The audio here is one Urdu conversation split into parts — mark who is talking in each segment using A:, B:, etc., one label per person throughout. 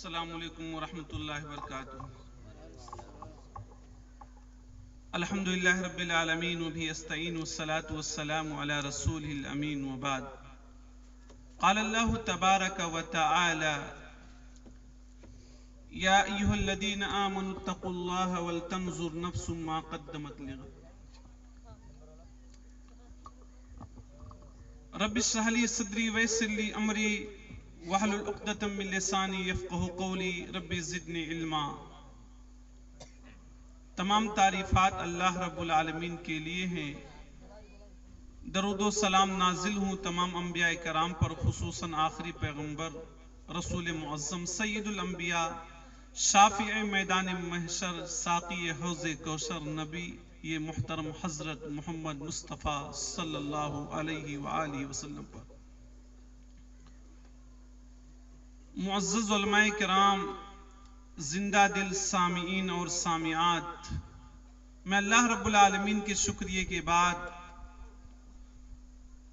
A: السلام علیکم ورحمۃ اللہ وبرکاتہ۔ الحمدللہ رب العالمین وبہ استعین والصلاة والسلام علی رسولہ الامین وبعد۔ قال اللہ تبارک وتعالی یا ایھا الذین آمنوا اتقوا اللہ ولتنظر نفس ما قدمت لغد۔ رب اشرح لی صدری ویسر لی امری واحلل عقدۃ من لسانی یفقہوا قولی رب زدنی علما۔ تمام تعریفات اللہ رب العالمین کے لیے ہیں۔ درود و سلام نازل ہوں تمام انبیاء کرام پر، خصوصاً آخری پیغمبر رسول معظم سید الانبیاء، شافع میدان محشر، ساقی حوض کوثر، نبی یہ محترم حضرت محمد مصطفیٰ صلی اللہ علیہ وآلہ وسلم پر۔ معزز علماء کرام، زندہ دل سامعین اور سامعات، میں اللہ رب العالمین کے شکریہ کے بعد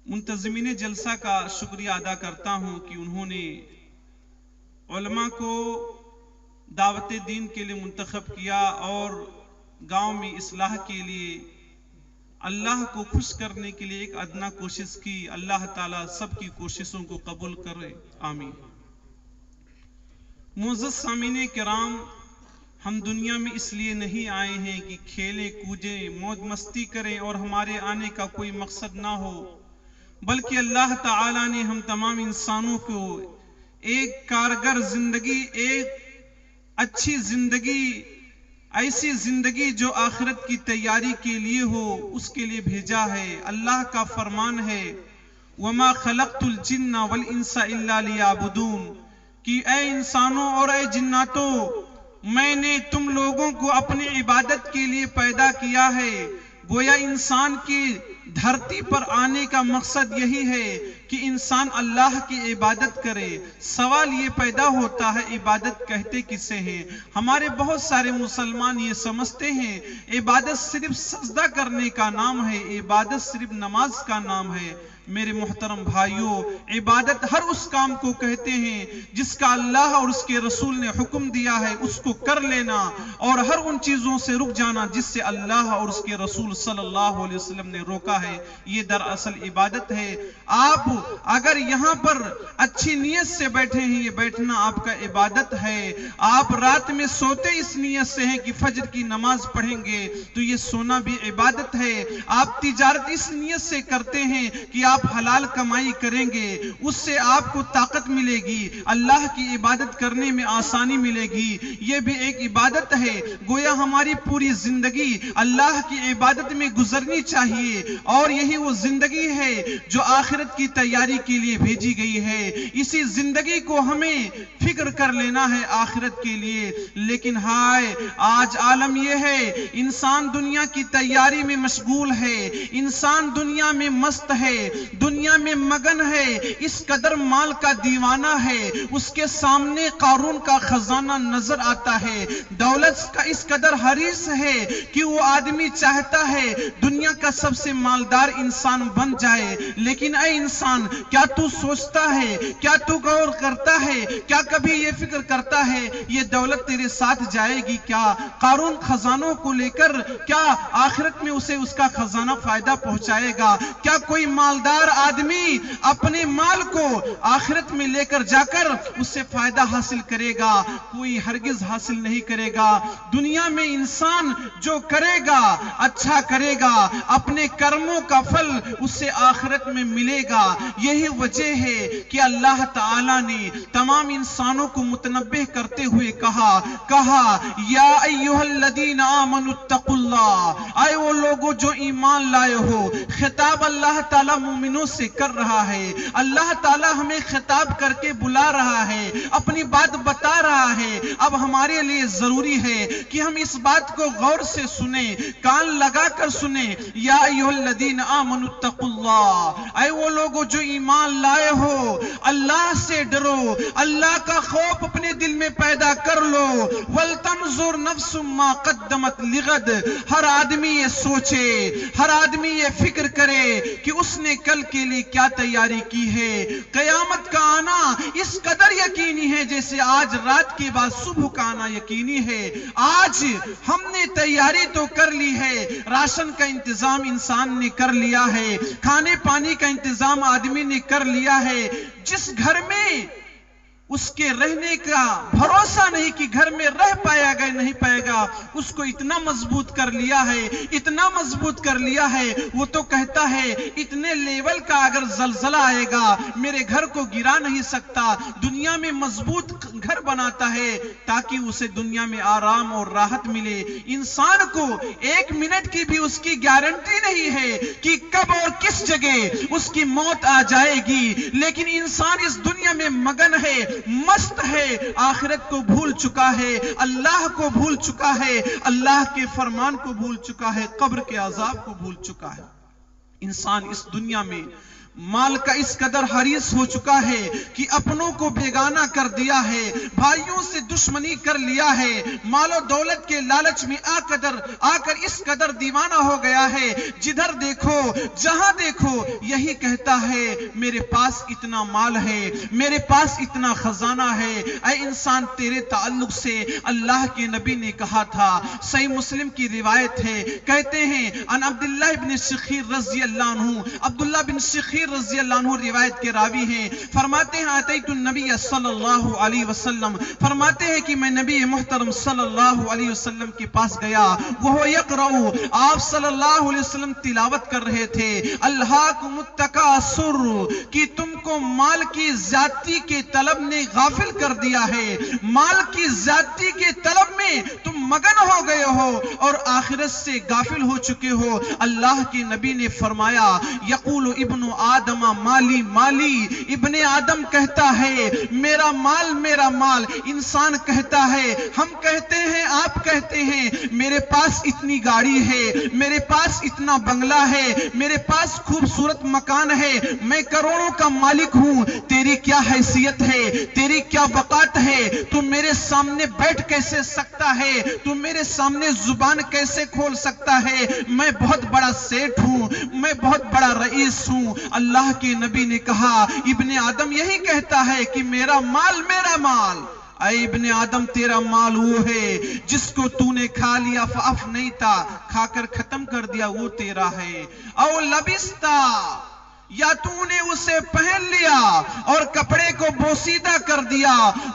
A: منتظمین جلسہ کا شکریہ ادا کرتا ہوں کہ انہوں نے علماء کو دعوت دین کے لیے منتخب کیا اور گاؤں میں اصلاح کے لیے اللہ کو خوش کرنے کے لیے ایک ادنا کوشش کی۔ اللہ تعالیٰ سب کی کوششوں کو قبول کرے، آمین۔ معزز سامعین کرام، ہم دنیا میں اس لیے نہیں آئے ہیں کہ کھیلیں کودیں موج مستی کریں اور ہمارے آنے کا کوئی مقصد نہ ہو، بلکہ اللہ تعالیٰ نے ہم تمام انسانوں کو ایک کارگر زندگی، ایک اچھی زندگی، ایسی زندگی جو آخرت کی تیاری کے لیے ہو، اس کے لیے بھیجا ہے۔ اللہ کا فرمان ہے وَمَا خَلَقْتُ الْجِنَّ وَالْإِنسَ إِلَّا لِيَعْبُدُونَ، کہ اے انسانوں اور اے جناتوں، میں نے تم لوگوں کو اپنی عبادت کے لیے پیدا کیا ہے۔ گویا انسان کی دھرتی پر آنے کا مقصد یہی ہے کہ انسان اللہ کی عبادت کرے۔ سوال یہ پیدا ہوتا ہے عبادت کہتے کسے ہیں؟ ہمارے بہت سارے مسلمان یہ سمجھتے ہیں عبادت صرف سجدہ کرنے کا نام ہے، عبادت صرف نماز کا نام ہے۔ میرے محترم بھائیوں، عبادت ہر اس کام کو کہتے ہیں جس کا اللہ اور اس کے رسول نے حکم دیا ہے، اس کو کر لینا، اور ہر ان چیزوں سے رک جانا جس سے اللہ اور اس کے رسول صلی اللہ علیہ وسلم نے روکا ہے، یہ دراصل عبادت ہے۔ آپ اگر یہاں پر اچھی نیت سے بیٹھے ہیں، یہ بیٹھنا آپ کا عبادت ہے۔ آپ رات میں سوتے اس نیت سے ہیں کہ فجر کی نماز پڑھیں گے، تو یہ سونا بھی عبادت ہے۔ آپ تجارت اس نیت سے کرتے ہیں کہ آپ حلال کمائی کریں گے، اس سے آپ کو طاقت ملے گی، اللہ کی عبادت کرنے میں آسانی ملے گی، یہ بھی ایک عبادت ہے۔ گویا ہماری پوری زندگی اللہ کی عبادت میں گزرنی چاہیے، اور یہی وہ زندگی ہے جو آخرت کی تیاری کے لیے بھیجی گئی ہے۔ اسی زندگی کو ہمیں فکر کر لینا ہے آخرت کے لیے۔ لیکن ہائے، آج عالم یہ ہے، انسان دنیا کی تیاری میں مشغول ہے، انسان دنیا میں مست ہے، دنیا میں مگن ہے، اس قدر مال کا دیوانہ ہے، اس کے سامنے قارون کا خزانہ نظر آتا ہے، دولت کا اس قدر حریص ہے کہ وہ آدمی چاہتا ہے دنیا کا سب سے مالدار انسان بن جائے۔ لیکن اے انسان، کیا تو سوچتا ہے، کیا تو غور کرتا ہے، کیا کبھی یہ فکر کرتا ہے یہ دولت تیرے ساتھ جائے گی کیا؟ قارون خزانوں کو لے کر کیا آخرت میں اسے اس کا خزانہ فائدہ پہنچائے گا؟ کیا کوئی مالدار آدمی اپنے مال کو آخرت میں لے کر جا کر اس سے فائدہ حاصل کرے گا؟ کوئی ہرگز حاصل نہیں کرے گا۔ دنیا میں انسان جو کرے گا، اچھا کرے گا، اپنے کرموں کا پھل اس سے آخرت میں ملے گا۔ یہی وجہ ہے کہ اللہ تعالیٰ نے تمام انسانوں کو متنبہ کرتے ہوئے کہا یا ایھا الذین آمنوا اتقوا اللہ، اے وہ لوگوں جو ایمان لائے ہو۔ خطاب اللہ تعالیٰ مومنوں سے کر رہا ہے، اللہ تعالیٰ ہمیں خطاب کر کے بلا رہا ہے، اپنی بات بتا رہا ہے۔ اب ہمارے لیے ضروری ہے کہ ہم اس بات کو غور سے سنیں، کان لگا کر سنیں۔ یا ایھا الذین آمنوا اتقوا اللہ، اے وہ لوگوں جو ایمان لائے ہو، اللہ سے ڈرو، اللہ کا خوف اپنے دل میں پیدا کر لو۔ وَلْتَنْظُرْ نَفْسٌ مَّا قَدَّمَتْ لِغَدٍ، ہر آدمی یہ سوچے، ہر آدمی یہ فکر کرے کہ اس نے کل کے لیے کیا تیاری کی ہے. قیامت کا آنا اس قدر یقینی ہے جیسے آج رات کے بعد صبح کا آنا یقینی ہے. آج ہم نے تیاری تو کر لی ہے, راشن کا انتظام انسان نے کر لیا ہے, کھانے پانی کا انتظام آدمی نے کر لیا ہے. جس گھر میں اس کے رہنے کا بھروسہ نہیں کہ گھر میں رہ پائے گا نہیں پائے گا, اس کو اتنا مضبوط کر لیا ہے, اتنا مضبوط کر لیا ہے, وہ تو کہتا ہے اتنے لیول کا اگر زلزلہ آئے گا میرے گھر کو گرا نہیں سکتا. دنیا میں مضبوط گھر بناتا ہے تاکہ اسے دنیا میں آرام اور راحت ملے. انسان کو ایک منٹ کی بھی اس کی گارنٹی نہیں ہے کہ کب اور کس جگہ اس کی موت آ جائے گی, لیکن انسان اس دنیا میں مگن ہے, مست ہے, آخرت کو بھول چکا ہے, اللہ کو بھول چکا ہے, اللہ کے فرمان کو بھول چکا ہے, قبر کے عذاب کو بھول چکا ہے. انسان اس دنیا میں مال کا اس قدر حریص ہو چکا ہے کہ اپنوں کو بیگانہ کر دیا ہے, بھائیوں سے دشمنی کر لیا ہے, مال و دولت کے لالچ میں آ کر اس قدر دیوانہ ہو گیا ہے. جدھر دیکھو جہاں دیکھو یہی کہتا ہے میرے پاس اتنا مال ہے, میرے پاس اتنا خزانہ ہے. اے انسان تیرے تعلق سے اللہ کے نبی نے کہا تھا, صحیح مسلم کی روایت ہے, کہتے ہیں ان عبداللہ بن شخیر رضی اللہ عنہ, عبداللہ بن شخیر رضی اللہ عنہ روایت کے راوی ہیں, فرماتے ہیں اتیت النبی صلی اللہ علیہ وسلم, فرماتے ہیں کہ میں نبی محترم صلی اللہ علیہ وسلم کے پاس گیا, وہ یقرأ, آپ صلی اللہ علیہ وسلم تلاوت کر رہے تھے, الہاکم التکاثر, کہ تم کو مال کی زیادتی کے طلب نے غافل کر دیا ہے, مال کی زیادتی کے طلب میں تم مگن ہو گئے ہو اور آخرت سے غافل ہو چکے ہو. اللہ کے نبی نے فرمایا یقول ابن آدم مالی مالی, ابن آدم کہتا ہے میرا مال میرا مال. انسان کہتا ہے, ہم کہتے ہیں, آپ کہتے ہیں میرے پاس اتنی گاڑی ہے, میرے پاس اتنا بنگلہ ہے, میرے پاس خوبصورت مکان ہے, میں کروڑوں کا مالک ہوں. تیری کیا حیثیت ہے, تیری کیا وقات ہے, تو میرے سامنے بیٹھ کیسے سکتا ہے, تو میرے سامنے زبان کیسے کھول سکتا ہے؟ میں بہت بڑا سیٹ ہوں, میں بہت بڑا رئیس ہوں. اللہ کے نبی نے کہا ابن آدم یہی کہتا ہے کہ میرا مال میرا مال. اے ابن آدم تیرا مال وہ ہے جس کو تو نے کھا لیا فاف نہیں تھا, کھا کر ختم کر دیا, وہ تیرا ہے. او لبستا, یا تو نے اسے پہن لیا اور کپڑے کو بوسیدہ کر دیا,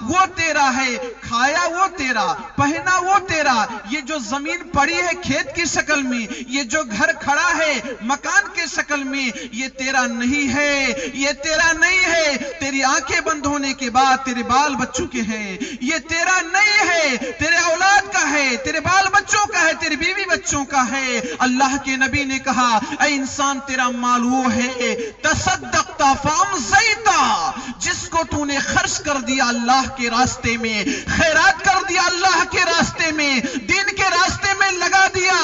A: وہ تیرا ہے. کھایا وہ تیرا, پہنا وہ تیرا. یہ جو زمین پڑی ہے کھیت کی شکل میں, یہ جو گھر کھڑا ہے مکان کے شکل میں, یہ تیرا نہیں ہے, یہ تیرا نہیں ہے. تیری آنکھیں بند ہونے کے بعد تیرے بال بچوں کے ہیں, یہ تیرا نہیں ہے, تیرے اولاد کا ہے, تیرے بال بچوں کا ہے, تیرے بیوی بچوں کا ہے. اللہ کے نبی نے کہا اے انسان تیرا مال وہ ہے تصدقتا فامزیتا, جس کو تو نے خرچ کر دیا اللہ کے راستے میں, خیرات کر دیا اللہ کے راستے میں, دین کے راستے میں لگا دیا,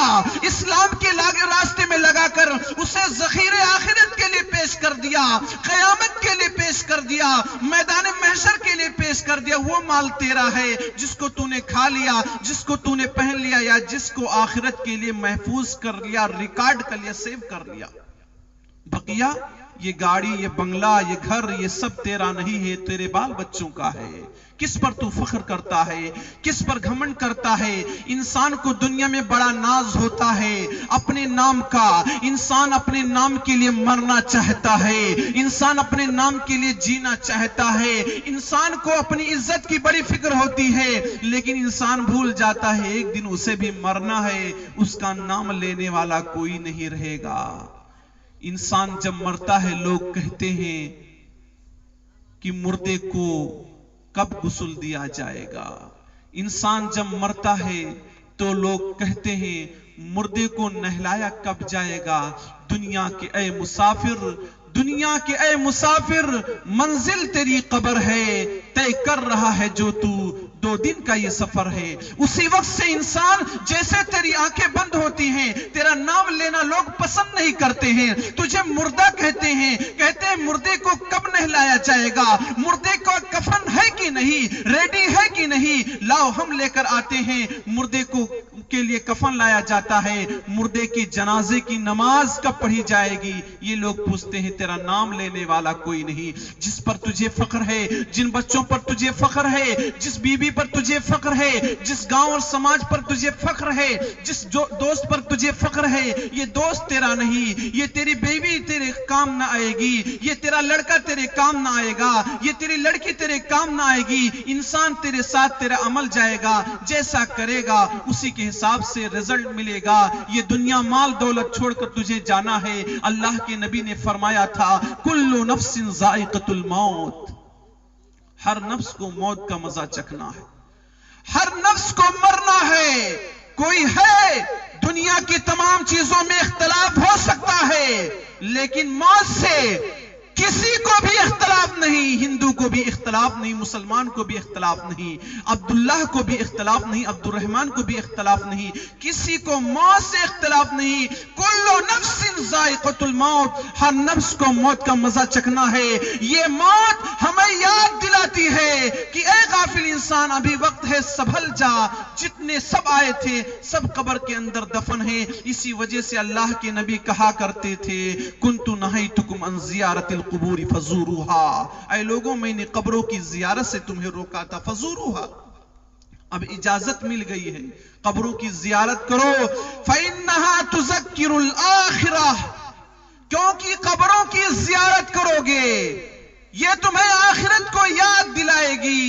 A: اسلام کے راستے میں لگا کر اسے ذخیرے آخرت کے لیے پیش کر دیا, قیامت کے لیے پیش کر دیا, میدان محشر کے لیے پیش کر دیا. وہ مال تیرا ہے جس کو تو نے کھا لیا, جس کو تو نے پہن لیا, یا جس کو آخرت کے لیے محفوظ کر لیا, ریکارڈ کر لیا, سیو کر لیا. بقیہ یہ گاڑی, یہ بنگلہ, یہ گھر, یہ سب تیرا نہیں ہے, تیرے بال بچوں کا ہے. کس پر تو فخر کرتا ہے, کس پر گھمنڈ کرتا ہے؟ انسان کو دنیا میں بڑا ناز ہوتا ہے اپنے نام کا, انسان اپنے نام کے لیے مرنا چاہتا ہے, انسان اپنے نام کے لیے جینا چاہتا ہے, انسان کو اپنی عزت کی بڑی فکر ہوتی ہے, لیکن انسان بھول جاتا ہے ایک دن اسے بھی مرنا ہے, اس کا نام لینے والا کوئی نہیں رہے گا. انسان جب مرتا ہے لوگ کہتے ہیں کہ مردے کو کب غسل دیا جائے گا. انسان جب مرتا ہے تو لوگ کہتے ہیں مردے کو نہلایا کب جائے گا. دنیا کے اے مسافر, دنیا کے اے مسافر, منزل تیری قبر ہے, طے کر رہا ہے جو تو 2 دن کا یہ سفر ہے. اسی وقت سے انسان جیسے تیری آنکھیں بند ہوتی ہیں, تیرا نام لینا لوگ پسند نہیں کرتے ہیں, تجھے مردہ کہتے ہیں مردے کو کب نہلایا جائے گا, مردے کو کفن ہے کہ نہیں, ریڈی ہے کہ نہیں, لاؤ ہم لے کر آتے ہیں, مردے کو کے لیے کفن لایا جاتا ہے، مردے کی جنازے کی نماز کب پڑھی جائے گی، یہ لوگ پوچھتے ہیں، تیرا نام لینے والا کوئی نہیں۔ جس پر تجھے فخر ہے، جن بچوں پر تجھے فخر ہے، جس بیوی پر تجھے فخر ہے، جس گاؤں اور سماج پر تجھے فخر ہے، جس دوست پر تجھے فخر ہے، یہ دوست تیرا نہیں، یہ تیری بیوی تیرے کام نہ آئے گی، یہ تیرا لڑکا تیرے کام نہ آئے گا، یہ تیری لڑکی تیرے کام نہ آئے گی۔ انسان تیرے ساتھ تیرا عمل جائے گا، جیسا کرے گا اسی کے حساب سے رزلٹ ملے گا۔ یہ دنیا مال دولت چھوڑ کر تجھے جانا ہے۔ اللہ کے نبی نے فرمایا تھا، کل نفس ذائقۃ الموت، ہر نفس کو موت کا مزہ چکھنا ہے، ہر نفس کو مرنا ہے۔ کوئی ہے دنیا کی تمام چیزوں میں اختلاف ہو سکتا ہے، لیکن موت سے کسی کو بھی اختلاف نہیں، ہندو کو بھی اختلاف نہیں، مسلمان کو بھی اختلاف نہیں، عبداللہ کو بھی اختلاف نہیں، عبد الرحمن کو بھی اختلاف نہیں، کسی کو موت سے اختلاف نہیں۔ کل نفس ذائقۃ الموت، ہر نفس کو موت کا مزہ چکھنا ہے۔ یہ موت ہمیں یاد دلاتی ہے کہ اے غافل انسان، ابھی وقت ہے، سنبھل جا، جتنے سب آئے تھے سب قبر کے اندر دفن ہیں۔ اسی وجہ سے اللہ کے نبی کہا کرتے تھے، کنت نہیتکم عن زیارت القبور فزوروها، اے لوگوں میں نے قبروں کی زیارت سے تمہیں روکا تھا، فزوروها، اب اجازت مل گئی ہے، قبروں کی زیارت کرو۔ فإنها تذکر الآخرہ، کیونکہ قبروں کی زیارت کرو گے یہ تمہیں آخرت کو یاد دلائے گی۔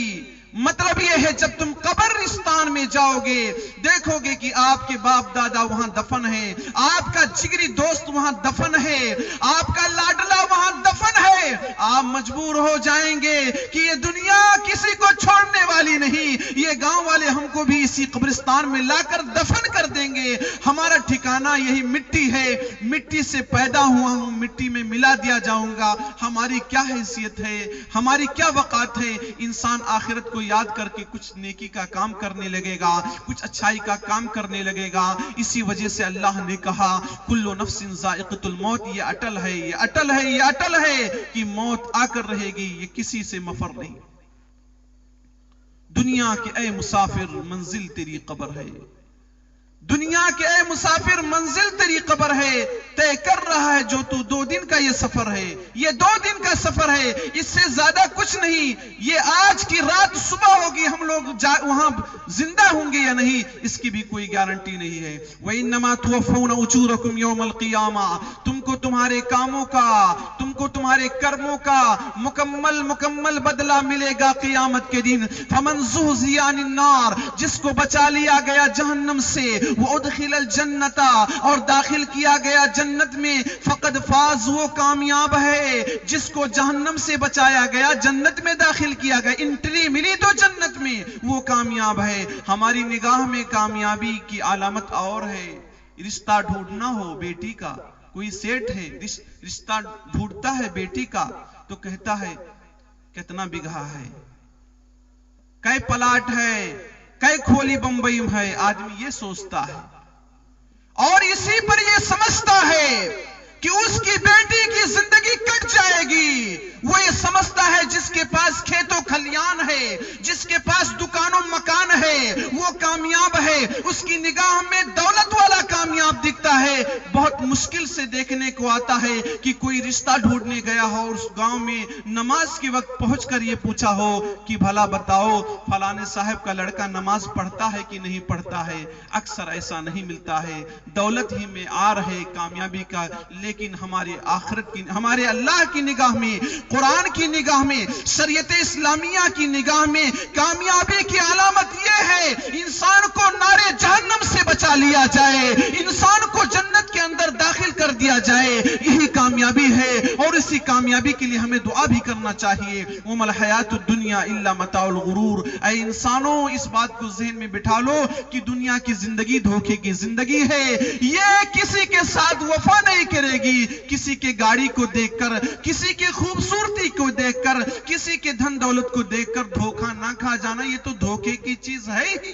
A: مطلب یہ ہے جب تم قبرستان میں جاؤ گے دیکھو گے کہ آپ کے باپ دادا وہاں دفن ہے، آپ کا جگری دوست وہاں دفن ہے، آپ کا لاڈلا وہاں دفن ہے۔ آپ مجبور ہو جائیں گے کہ یہ دنیا کسی کو چھوڑنے والی نہیں، یہ گاؤں والے ہم کو بھی اسی قبرستان میں لا کر دفن کر دیں گے، ہمارا ٹھکانہ یہی مٹی ہے، مٹی سے پیدا ہوا ہوں، مٹی میں ملا دیا جاؤں گا۔ ہماری کیا حیثیت ہے، ہماری کیا وقات ہے؟ انسان آخرت کو یاد کر کے کچھ نیکی کا کام کرنے لگے گا، کچھ اچھائی کا کام کرنے لگے گا۔ اسی وجہ سے اللہ نے کہا کل نفس ذائقۃ الموت، یہ اٹل ہے، یہ اٹل ہے، یہ اٹل ہے کہ موت آ کر رہے گی، یہ کسی سے مفر نہیں۔ دنیا کے اے مسافر منزل تیری قبر ہے، دنیا کے اے مسافر منزل تیری قبر ہے، طے کر رہا ہے جو تو 2 دن کا یہ سفر ہے، یہ 2 دن کا سفر ہے، اس سے زیادہ کچھ نہیں۔ یہ آج کی رات صبح ہوگی، ہم لوگ وہاں زندہ ہوں گے یا نہیں اس کی بھی کوئی گارنٹی نہیں ہے۔ وَإِنَّمَا تُوَفَّوْنَ أُجُورَكُمْ يَوْمَ الْقِيَامَةِ، تم کو تمہارے کاموں کا، تم کو تمہارے کرموں کا مکمل بدلہ ملے گا قیامت کے دن۔ فَمَنْ زُحْزِحَ عَنِ النَّارِ، جس کو بچا لیا گیا جہنم سے، وہ ادخل الجنت، اور داخل کیا گیا جنت میں، فقد فاز، وہ کامیاب ہے۔ جس کو جہنم سے بچایا گیا جنت میں داخل کیا گیا، انٹری ملی تو جنت میں، وہ کامیاب ہے۔ ہماری نگاہ میں کامیابی کی علامت اور ہے، رشتہ ڈھونڈنا ہو بیٹی کا، کوئی سیٹ ہے رشتہ ڈھونڈتا ہے بیٹی کا تو کہتا ہے کتنا بگھا ہے، کئی پلاٹ ہے، کئی کھولی بمبئی ہے، آدمی یہ سوچتا ہے اور اسی پر یہ سمجھتا ہے کہ اس کی بیٹی کی زندگی کٹ جائے گی۔ وہ یہ سمجھتا ہے جس کے پاس کھیت و کھلیان ہے، جس کے پاس دکان و مکان ہے، وہ کامیاب ہے، اس کی نگاہ میں دولت والا کامیاب دکھتا ہے۔ بہت مشکل سے دیکھنے کو آتا ہے کہ کوئی رشتہ ڈھونڈنے گیا ہو اور اس گاؤں میں نماز کے وقت پہنچ کر یہ پوچھا ہو کہ بھلا بتاؤ فلانے صاحب کا لڑکا نماز پڑھتا ہے کہ نہیں پڑھتا ہے۔ اکثر ایسا نہیں ملتا ہے، دولت ہی میں آر ہے کامیابی کا، لیکن ہمارے آخرت کی، ہمارے اللہ کی نگاہ میں، قرآن کی نگاہ میں، شریعت اسلامیہ کی نگاہ میں کامیابی کی علامت یہ ہے انسان کو نارے جہنم سے بچا لیا جائے، انسان کو جنت کے اندر داخل کر دیا جائے، یہی کامیابی ہے۔ اور اسی کامیابی کے لیے ہمیں دعا بھی کرنا چاہیے۔ وَمَا الْحَيَاةُ الدُّنْيَا إِلَّا مَتَاعُ الْغُرُورِ، اے انسانوں اس بات کو ذہن میں بٹھا لو کہ دنیا کی زندگی دھوکے کی زندگی ہے، یہ کسی کے ساتھ وفا نہیں کرے گی، کسی کے گاڑی کو دیکھ کر، کسی کے خوبصورتی کو دیکھ کر، کسی کے دھن دولت کو دیکھ کر دھوکہ نہ کھا جانا، یہ تو دھوکے کی چیز ہے ہی۔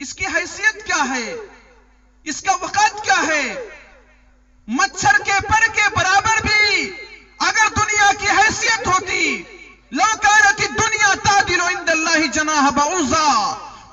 A: اس کی حیثیت کیا ہے، اس کا وقت کیا ہے؟ مچھر کے پر کے برابر بھی اگر دنیا کی حیثیت ہوتی، لو کانت الدنیا تعدل عند اللہ جناح بعوضہ،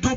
A: 2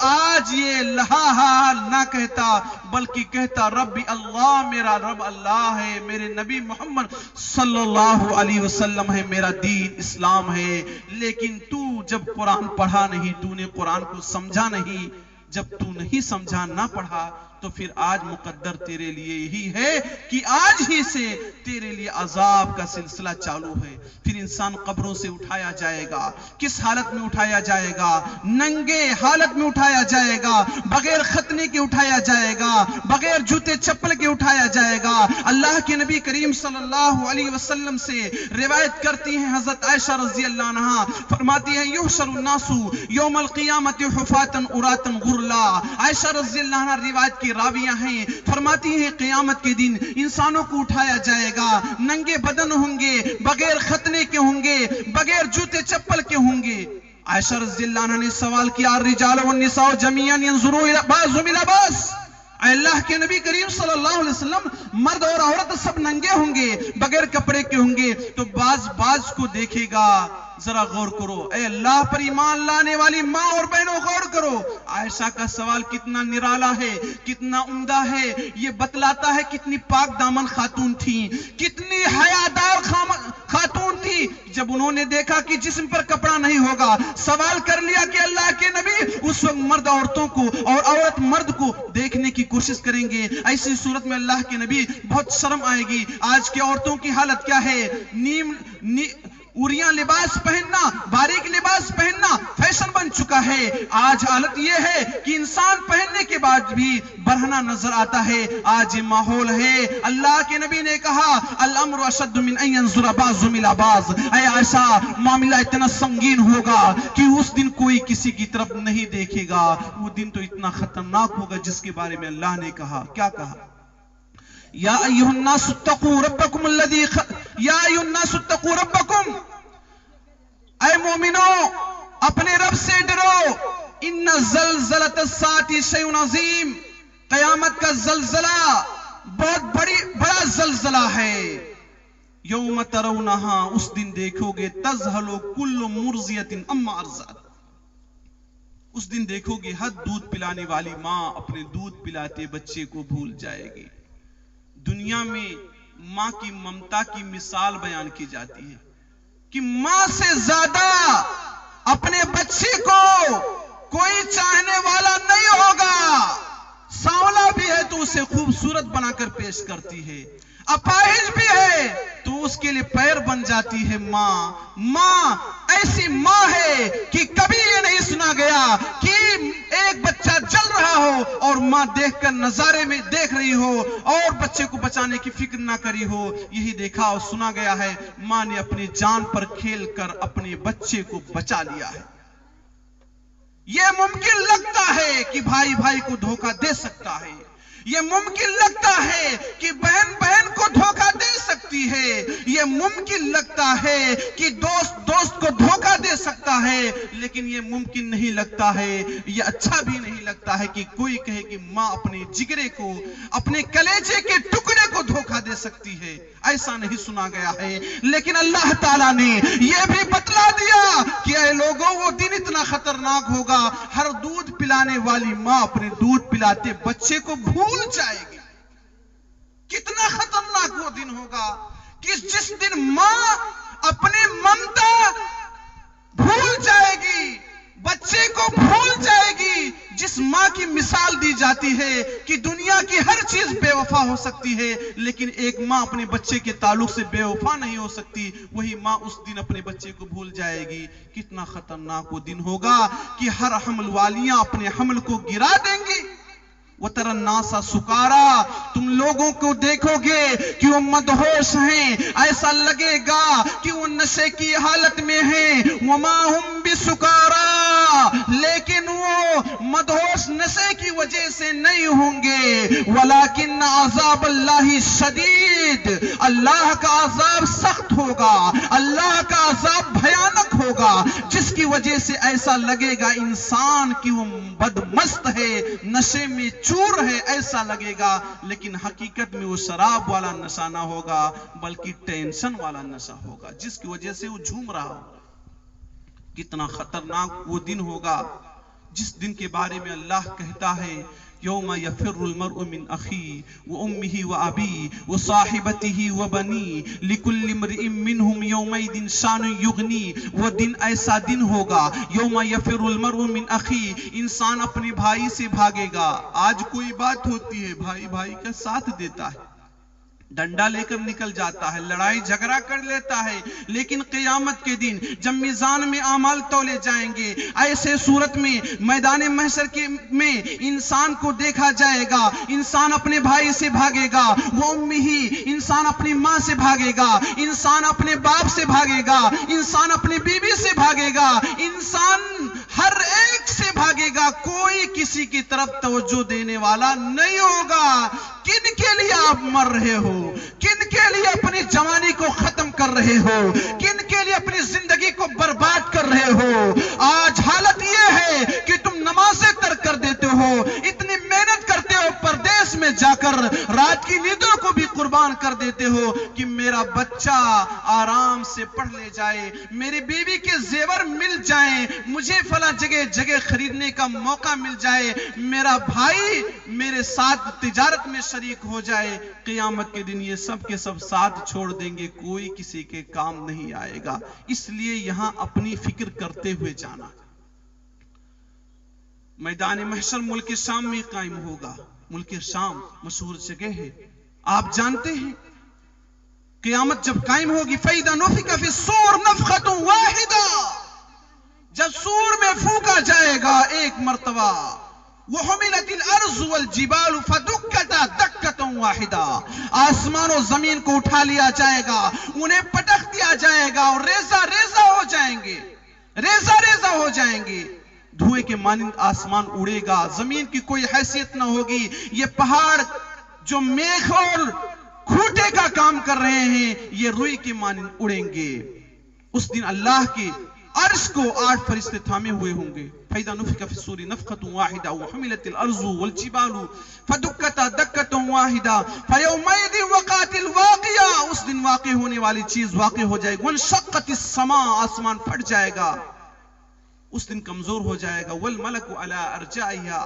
A: آج یہ لہا نہ کہتا، بلکہ کہتا ربی اللہ، میرا رب اللہ ہے، میرے نبی محمد صلی اللہ علیہ وسلم ہے، میرا دین اسلام ہے۔ لیکن تو جب قرآن پڑھا نہیں، تو نے قرآن کو سمجھا نہیں، جب تو نہیں سمجھا نہ پڑھا تو پھر آج مقدر تیرے لیے یہی ہے کہ آج ہی سے تیرے لیے عذاب کا سلسلہ چالو ہے۔ پھر انسان قبروں سے اٹھایا جائے گا، کس حالت میں اٹھایا جائے گا؟ ننگے حالت میں اٹھایا جائے گا، بغیر ختنے کے اٹھایا جائے گا، بغیر جوتے چپل کے اٹھایا جائے گا۔ اللہ کے نبی کریم صلی اللہ علیہ وسلم سے روایت کرتی ہیں حضرت عائشہ رضی اللہ عنہا، فرماتی ہیں یحشر الناس یوم القیامت حفاتا عراتا غرلا۔ عائشہ رضی اللہ عنہ روایت کی راویہ ہیں، فرماتی ہیں قیامت کے دن انسانوں کو اٹھایا جائے گا، ننگے بدن ہوں گے، بغیر ختنے کے ہوں گے، بغیر جوتے چپل کے ہوں گے۔ عائشہ رضی اللہ عنہ نے سوال کیا الرجال والنساء جميعا ينظرون بعضهم الى بعض، اے اللہ کے نبی کریم صلی اللہ علیہ وسلم، مرد اور عورت سب ننگے ہوں گے، بغیر کپڑے کے ہوں گے، تو بعض کو دیکھے گا؟ ذرا غور کرو، اے اللہ پر ایمان لانے والی ماں اور بہنوں غور کرو۔ عائشہ کا سوال کتنا نرالا ہے، کتنا عمدہ ہے، یہ بتلاتا ہے کتنی پاک دامن خاتون تھی، کتنی حیادار خاتون تھی۔ جب انہوں نے دیکھا کہ جسم پر کپڑا نہیں ہوگا، سوال کر لیا کہ اللہ کے نبی، اس وقت مرد عورتوں کو اور عورت مرد کو دیکھنے کی کوشش کریں گے۔ ایسی صورت میں اللہ کے نبی بہت شرم آئے گی۔ آج کے عورتوں کی حالت کیا ہے؟ اریاں لباس پہننا، باریک لباس پہننا فیشن بن چکا ہے۔ آج حالت یہ ہے کہ انسان پہننے کے بعد بھی برہنہ نظر آتا ہے۔ آج یہ ماحول ہے۔ اللہ کے نبی نے کہا الامر اشد من ان ينظر بعضهم الى بعض، اے عائشہ معاملہ اتنا سنگین ہوگا کہ اس دن کوئی کسی کی طرف نہیں دیکھے گا۔ وہ دن تو اتنا خطرناک ہوگا جس کے بارے میں اللہ نے کہا، کیا کہا؟ یا ایھا الناس اتقوا ربکم الذی یا ایھا الناس اتقوا ربکم، اے مومنو اپنے رب سے ڈرو۔ ان زلزلۃ الساعۃ شیء عظیم، قیامت کا زلزلہ بہت بڑا زلزلہ ہے۔ یوم ترونہا، اس دن دیکھو گے، تذہل کل مرضیۃ عما ارضعت، اس دن دیکھو گے ہر دودھ پلانے والی ماں اپنے دودھ پلاتے بچے کو بھول جائے گی۔ دنیا میں ماں کی ممتا کی مثال بیان کی جاتی ہے کہ ماں سے زیادہ اپنے بچے کو کوئی چاہنے والا نہیں ہوگا۔ سانولا بھی ہے تو اسے خوبصورت بنا کر پیش کرتی ہے، اپاہج بھی ہے تو اس کے لیے پیر بن جاتی ہے ماں۔ ماں ایسی ماں ہے کہ کبھی یہ نہیں سنا گیا کہ ایک بچہ جل رہا ہو اور ماں دیکھ کر نظارے میں دیکھ رہی ہو اور بچے کو بچانے کی فکر نہ کری ہو۔ یہی دیکھا اور سنا گیا ہے، ماں نے اپنی جان پر کھیل کر اپنے بچے کو بچا لیا ہے۔ یہ ممکن لگتا ہے کہ بھائی بھائی کو دھوکہ دے سکتا ہے، یہ ممکن لگتا ہے کہ بہن بہن کو دھوکہ دے سکتی ہے، یہ ممکن لگتا ہے کہ دوست کو دھوکہ دے سکتا ہے، لیکن یہ ممکن نہیں لگتا ہے، یہ اچھا بھی نہیں لگتا ہے کہ کوئی کہے کہ ماں اپنے جگرے کو، اپنے کلیجے کے ٹکڑے کو دھوکہ دے سکتی ہے۔ ایسا نہیں سنا گیا ہے، لیکن اللہ تعالیٰ نے یہ بھی بتلا دیا کہ اے لوگوں وہ دن اتنا خطرناک ہوگا، ہر دودھ پلانے والی ماں اپنے دودھ پلاتے بچے کو بھول جائے گی۔ کتنا خطرناک وہ دن ہوگا کہ جس دن ماں اپنی ممتا بھول جائے گی، بچے کو بھول جائے گی۔ جس ماں کی مثال دی جاتی ہے کہ دنیا کی ہر چیز بے وفا ہو سکتی ہے لیکن ایک ماں اپنے بچے کے تعلق سے بے وفا نہیں ہو سکتی، وہی ماں اس دن اپنے بچے کو بھول جائے گی۔ کتنا خطرناک وہ دن ہوگا کہ ہر حمل والیاں اپنے حمل کو گرا دیں گی۔ وَتَرَى النَّاسَ سُكَارَىٰ، تم لوگوں کو دیکھو گے کہ وہ مدہوش ہیں، ایسا لگے گا کہ وہ نشے کی حالت میں ہیں۔ وَمَا هُمْ بِسُكَارَىٰ، لیکن وہ مدہوش نشے کی وجہ سے نہیں ہوں گے۔ وَلَٰكِنَّ عَذَابَ اللَّهِ شَدِيدٌ، اللہ کا عذاب سخت ہوگا، اللہ کا عذاب بھیانک ہوگا، جس کی وجہ سے ایسا لگے گا انسان کہ وہ بدمست ہے، نشے میں چور ہے، ایسا لگے گا، لیکن حقیقت میں وہ شراب والا نشہ نہ ہوگا بلکہ ٹینشن والا نشہ ہوگا، جس کی وجہ سے وہ جھوم رہا ہوگا۔ کتنا خطرناک وہ دن ہوگا جس دن کے بارے میں اللہ کہتا ہے یوم یفر المرء من اخی و امہ و ابی و صاحبتہ و بنی لکل امرئ منہم یومئذ شان یغنی. وہ دن ایسا دن ہوگا یوم یفر المرء من اخی، انسان اپنے بھائی سے بھاگے گا. آج کوئی بات ہوتی ہے بھائی بھائی کا ساتھ دیتا ہے، ڈنڈا لے کر نکل جاتا ہے، لڑائی جھگڑا کر لیتا ہے، لیکن قیامت کے دن جب میزان میں اعمال تولے جائیں گے، ایسے صورت میں میدان محشر میں انسان کو دیکھا جائے گا، انسان اپنے بھائی سے بھاگے گا، وہ امی ہی، انسان اپنی ماں سے بھاگے گا، انسان اپنے باپ سے بھاگے گا، انسان اپنی بیوی سے بھاگے گا، انسان ہر ایک سے بھاگے گا، کوئی کسی کی طرف توجہ دینے والا نہیں ہوگا. کن کے لیے آپ مر رہے ہو؟ کن کے لیے اپنی جوانی کو ختم کر رہے ہو؟ کن کے لیے اپنی زندگی کو برباد کر رہے ہو؟ آج حالت یہ ہے کہ تم نمازیں ترک کر دیتے ہو، اتنی محنت کرتے ہو، پردیس میں جا کر رات کی نیندوں کو بھی قربان کر دیتے ہو کہ میرا بچہ آرام سے پڑھ لے جائے، میری بیوی کے زیور مل جائیں، مجھے فلاں جگہ خریدنے کا موقع مل جائے، میرا بھائی میرے ساتھ تجارت میں شریک ہو جائے. قیامت کے دن یہ سب کے سب ساتھ چھوڑ دیں گے، کوئی کسی کے کام نہیں آئے گا. اس لیے یہاں اپنی فکر کرتے ہوئے جانا. میدان محشر ملک شام میں قائم ہوگا. ملک شام مشہور جگہ ہے، آپ جانتے ہیں. قیامت جب قائم ہوگی فَإِذَا نُفِخَ فِي الصُّورِ نَفْخَةٌ وَاحِدَةٌ، جب سور میں پھونکا جائے گا ایک مرتبہ، وَحُمِلَتِ الْأَرْضُ وَالْجِبَالُ فَدُكَّتَا دَكَّةً وَاحِدَةً، آسمان و زمین کو اٹھا لیا جائے گا، انہیں پٹخ دیا جائے گا اور ریزہ ریزہ ہو جائیں گے، ریزہ ریزہ ہو جائیں گے. دھوئے کے مانند آسمان اڑے گا، زمین کی کوئی حیثیت نہ ہوگی. یہ پہاڑ جو میخ اور کھوٹے کا کام کر رہے ہیں یہ روئی کے مانند اڑیں گے. اس دن اللہ کے عرش کو 8 فرشتے تھامے ہوئے ہوں گے. فَإِذَا نُفِخَ فِي الصُّورِ نَفْخَةٌ وَاحِدَةٌ وَحُمِلَتِ الْأَرْضُ وَالْجِبَالُ فَدُكَّتَا دَكَّةً وَاحِدَةً فَيَوْمَئِذٍ وَقَعَتِ الْوَاقِعَةُ، اس دن واقع ہونے والی چیز واقع ہو جائے گی. وَانشَقَّتِ السَّمَاءُ، آسمان پھٹ جائے گا، اس دن کمزور ہو جائے گا. وَالْمَلَكُ عَلَىٰ أَرْجَائِهَا،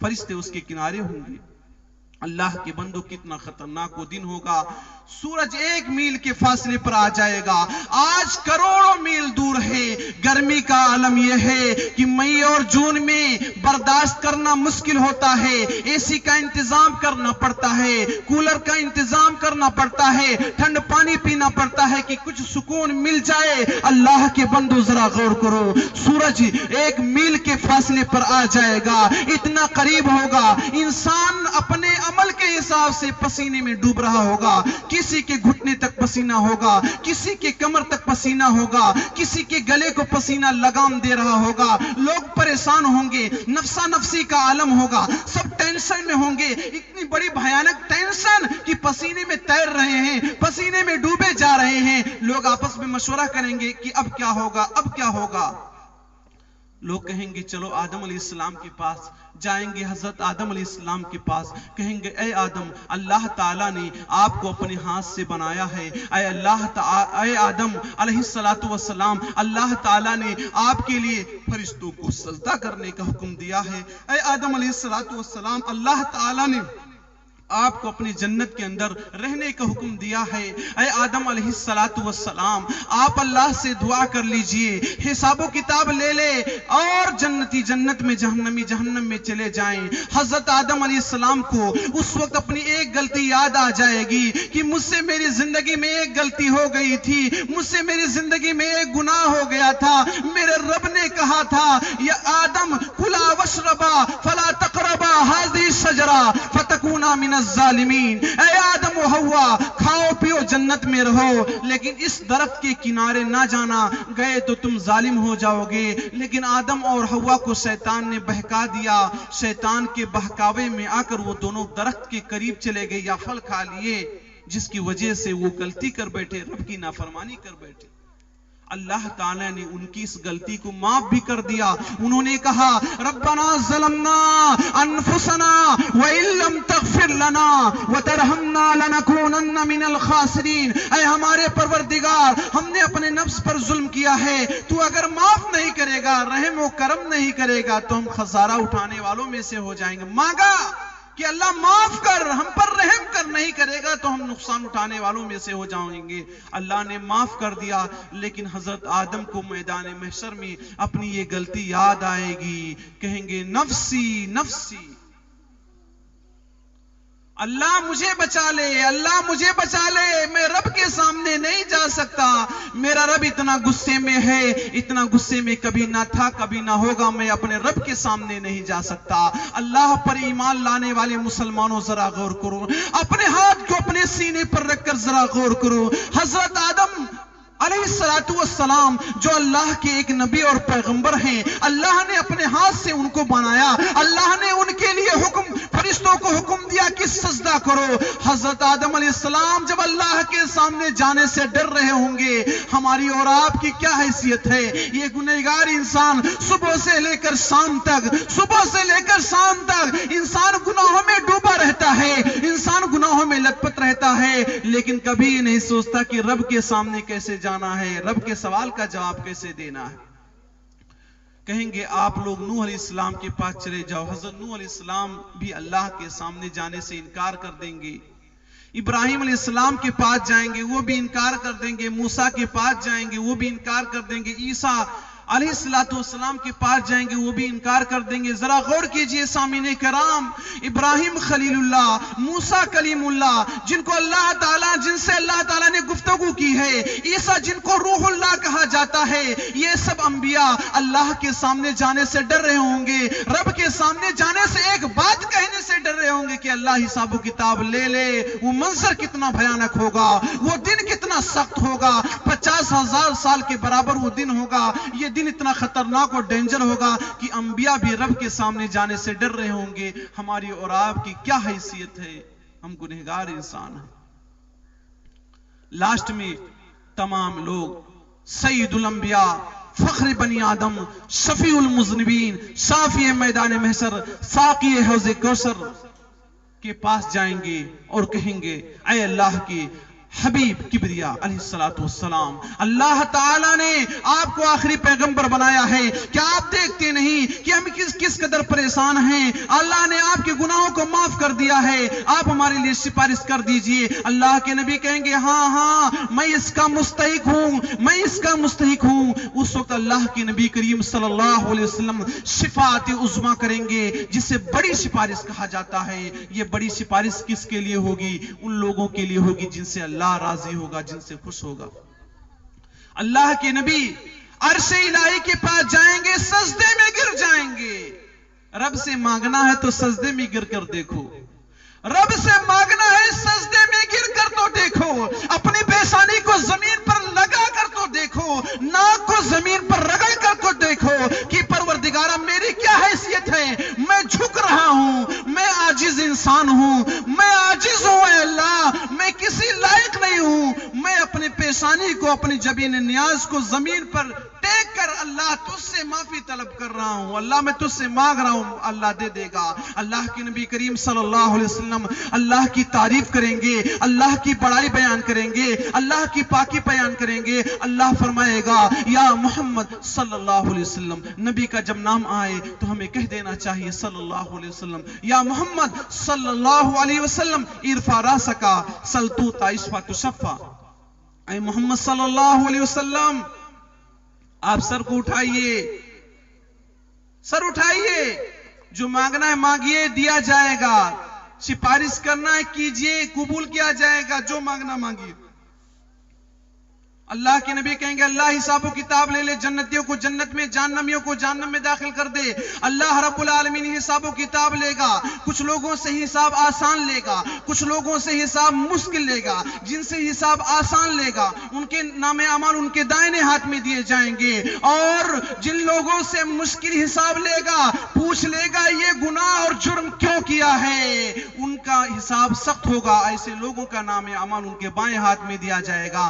A: فرشتے اس کے کنارے ہوں گے. اللہ کے بندو کتنا خطرناک وہ دن ہوگا. سورج 1 میل کے فاصلے پر آ جائے گا، آج کروڑوں میل دور ہے. گرمی کا عالم یہ ہے کہ مئی اور جون میں برداشت کرنا مشکل ہوتا ہے، اے سی کا انتظام کرنا پڑتا ہے، کولر کا انتظام کرنا پڑتا ہے، ٹھنڈ پانی پینا پڑتا ہے کہ کچھ سکون مل جائے. اللہ کے بندو ذرا غور کرو، سورج 1 میل کے فاصلے پر آ جائے گا، اتنا قریب ہوگا. انسان اپنے عمل کے حساب سے پسینے میں ڈوب رہا ہوگا، کسی کے گھٹنے تک پسینہ ہوگا، کسی کے کمر تک پسینہ ہوگا، کسی کے گلے کو پسینہ لگام دے رہا ہوگا. لوگ پریشان ہوں گے، نفسا نفسی کا عالم ہوگا، سب ٹینشن میں ہوں گے. اتنی بڑی بھیانک ٹینشن کہ پسینے میں تیر رہے ہیں، پسینے میں ڈوبے جا رہے ہیں. لوگ آپس میں مشورہ کریں گے کہ اب کیا ہوگا، اب کیا ہوگا. لوگ کہیں گے چلو آدم علیہ السلام کے پاس جائیں گے، حضرت آدم علیہ السلام کے پاس کہیں گے اے آدم، اللہ تعالیٰ نے آپ کو اپنے ہاتھ سے بنایا ہے. اے آدم علیہ السلام، اللہ تعالیٰ نے آپ کے لیے فرشتوں کو سجدہ کرنے کا حکم دیا ہے. اے آدم علیہ السلام، اللہ تعالیٰ نے آپ کو اپنی جنت کے اندر رہنے کا حکم دیا ہے. اے آدم علیہ السلام، آپ اللہ سے دعا کر لیجئے، حساب و کتاب لے لے اور جنتی جنت میں، جہنمی جہنم میں چلے جائیں. حضرت آدم علیہ السلام کو اس وقت اپنی ایک غلطی یاد آ جائے گی کہ مجھ سے میری زندگی میں ایک غلطی ہو گئی تھی، مجھ سے میری زندگی میں ایک گناہ ہو گیا تھا. میرے رب نے کہا تھا یا آدم کلا وشربا فلا تقربا هذه الشجرة فتكونا من الظالمین. اے آدم و حوا، کھاؤ پیو جنت میں رہو، لیکن اس درخت کے کنارے نہ جانا، گئے تو تم ظالم ہو جاؤ گے. لیکن آدم اور حوا کو شیطان نے بہکا دیا. شیطان کے بہکاوے میں آ کر وہ دونوں درخت کے قریب چلے گئے یا پھل کھا لیے، جس کی وجہ سے وہ غلطی کر بیٹھے، رب کی نافرمانی کر بیٹھے. اللہ تعالیٰ نے ان کی اس غلطی کو معاف بھی کر دیا. انہوں نے کہا ربنا ظلمنا انفسنا وان لم تغفر لنا وترحمنا لنکونن من الخاسرین. اے ہمارے پروردگار، ہم نے اپنے نفس پر ظلم کیا ہے، تو اگر معاف نہیں کرے گا، رحم و کرم نہیں کرے گا تو ہم خسارہ اٹھانے والوں میں سے ہو جائیں گے. مانگا کہ اللہ معاف کر، ہم پر رحم کر، نہیں کرے گا تو ہم نقصان اٹھانے والوں میں سے ہو جائیں گے. اللہ نے معاف کر دیا، لیکن حضرت آدم کو میدان محشر میں اپنی یہ غلطی یاد آئے گی، کہیں گے نفسی نفسی، اللہ مجھے بچا لے، اللہ مجھے بچا لے، میں رب کے سامنے نہیں جا سکتا، میرا رب اتنا غصے میں ہے، اتنا غصے میں کبھی نہ تھا کبھی نہ ہوگا، میں اپنے رب کے سامنے نہیں جا سکتا. اللہ پر ایمان لانے والے مسلمانوں ذرا غور کرو، اپنے ہاتھ کو اپنے سینے پر رکھ کر ذرا غور کرو. حضرت آدم علیہ السلام جو اللہ کے ایک نبی اور پیغمبر ہیں، اللہ نے اپنے ہاتھ سے ان کو بنایا، اللہ نے ان کے لیے فرشتوں کو حکم دیا کہ سجدہ کرو. حضرت آدم علیہ السلام جب اللہ کے سامنے جانے سے ڈر رہے ہوں گے، ہماری اور آپ کی کیا حیثیت ہے؟ یہ گنہگار انسان صبح سے لے کر شام تک انسان گناہوں میں ڈوبا رہتا ہے، انسان گناہوں میں لت پت رہتا ہے، لیکن کبھی نہیں سوچتا کہ رب کے سامنے کیسے جانا ہے، رب کے سوال کا جواب کیسے دینا ہے. کہیں گے آپ لوگ نوح علیہ السلام کے پاس چلے جاؤ. حضرت نوح علیہ السلام بھی اللہ کے سامنے جانے سے انکار کر دیں گے. ابراہیم علیہ السلام کے پاس جائیں گے، وہ بھی انکار کر دیں گے. موسیٰ کے پاس جائیں گے، وہ بھی انکار کر دیں گے. عیسیٰ علیہ السلام کے پاس جائیں گے، وہ بھی انکار کر دیں گے. ذرا غور کیجئے سامعین کرام، ابراہیم خلیل اللہ، موسیٰ کلیم اللہ، جن سے اللہ تعالیٰ نے گفتگو کی ہے، عیسیٰ جن کو روح اللہ کہا جاتا ہے، یہ سب انبیاء اللہ کے سامنے جانے سے ڈر رہے ہوں گے. رب کے سامنے جانے سے ایک بات کہنے سے ڈر رہے ہوں گے کہ اللہ حساب و کتاب لے لے. وہ منظر کتنا بھیانک ہوگا، وہ دن کتنا سخت ہوگا، 50,000 سال کے برابر وہ دن ہوگا. یہ دن اتنا خطرناک اور ڈینجر ہوگا کہ انبیاء بھی رب کے سامنے جانے سے ڈر رہے ہوں گے. ہماری اور آپ کی کیا حیثیت ہے؟ ہم گنہگار انسان ہیں. لاسٹ میں تمام لوگ سید الانبیاء، فخر بنی آدم، شفیع المذنبین، شافی میدان محشر، ساقی حوض کوثر کے پاس جائیں گے اور کہیں گے اے اللہ کی حبیب کبریا علیہ السلام، اللہ تعالیٰ نے آپ کو آخری پیغمبر بنایا ہے، کیا آپ دیکھتے نہیں کہ ہم کس قدر پریشان ہیں؟ اللہ نے آپ کے گناہوں کو معاف کر دیا ہے، آپ ہمارے لیے سفارش کر دیجئے. اللہ کے نبی کہیں گے ہاں میں اس کا مستحق ہوں. اس وقت اللہ کے نبی کریم صلی اللہ علیہ وسلم شفاعت عظمیٰ کریں گے، جسے بڑی سفارش کہا جاتا ہے. یہ بڑی سفارش کس کے لیے ہوگی؟ ان لوگوں کے لیے ہوگی جن سے اللہ راضی ہوگا، جن سے خوش ہوگا. اللہ کے نبی عرش الہی کے پاس جائیں گے، سجدے میں گر جائیں گے. رب سے مانگنا ہے تو سجدے میں گر کر دیکھو، رب سے مانگنا ہے سجدے میں گر کر تو دیکھو، اپنی پیشانی کو زمین پر لگا کر تو دیکھو، ناک کو زمین پر رگڑ کر تو دیکھو کہ پروردگارہ میری کیا حیثیت ہے، میں جھک رہا ہوں، میں عاجز انسان ہوں، میں عاجز ہوں اے اللہ، میں کسی لائق نہیں ہوں. میں اپنے پیشانی کو، اپنی جبین نیاز کو زمین پر ٹیک کر اللہ تجھ سے معافی طلب کر رہا ہوں، اللہ میں تجھ سے مانگ رہا ہوں، اللہ دے دے گا. اللہ کے نبی کریم صلی اللہ علیہ وسلم اللہ کی تعریف کریں گے، اللہ کی بڑائی بیان کریں گے، اللہ کی پاکی بیان کریں گے. اللہ فرمائے گا یا محمد صلی اللہ علیہ وسلم. نبی کا جب نام آئے تو ہمیں کہہ دینا چاہیے صلی اللہ علیہ وسلم، یا محمد صلی اللہ علیہ وسلم ارفع راسکا سلطو تائشفا تشفا. اے محمد صلی اللہ علیہ وسلم آپ سر کو اٹھائیے، سر اٹھائیے، جو مانگنا ہے مانگیے دیا جائے گا، سفارش کرنا ہے کیجئے قبول کیا جائے گا، جو مانگنا مانگیے. اللہ کے نبی کہیں گے اللہ حساب و کتاب لے لے، جنتیوں کو جنت میں، جہنمیوں کو جہنم میں داخل کر دے. اللہ رب العالمین حساب و کتاب لے گا. کچھ لوگوں سے حساب آسان لے گا، کچھ لوگوں سے حساب مشکل لے گا. جن سے حساب آسان لے گا ان کے نام اعمال ان کے دائنے ہاتھ میں دیے جائیں گے، اور جن لوگوں سے مشکل حساب لے گا، پوچھ لے گا یہ گناہ اور جرم کیوں کیا ہے، ان کا حساب سخت ہوگا. ایسے لوگوں کا نام اعمال ان کے بائیں ہاتھ میں دیا جائے گا.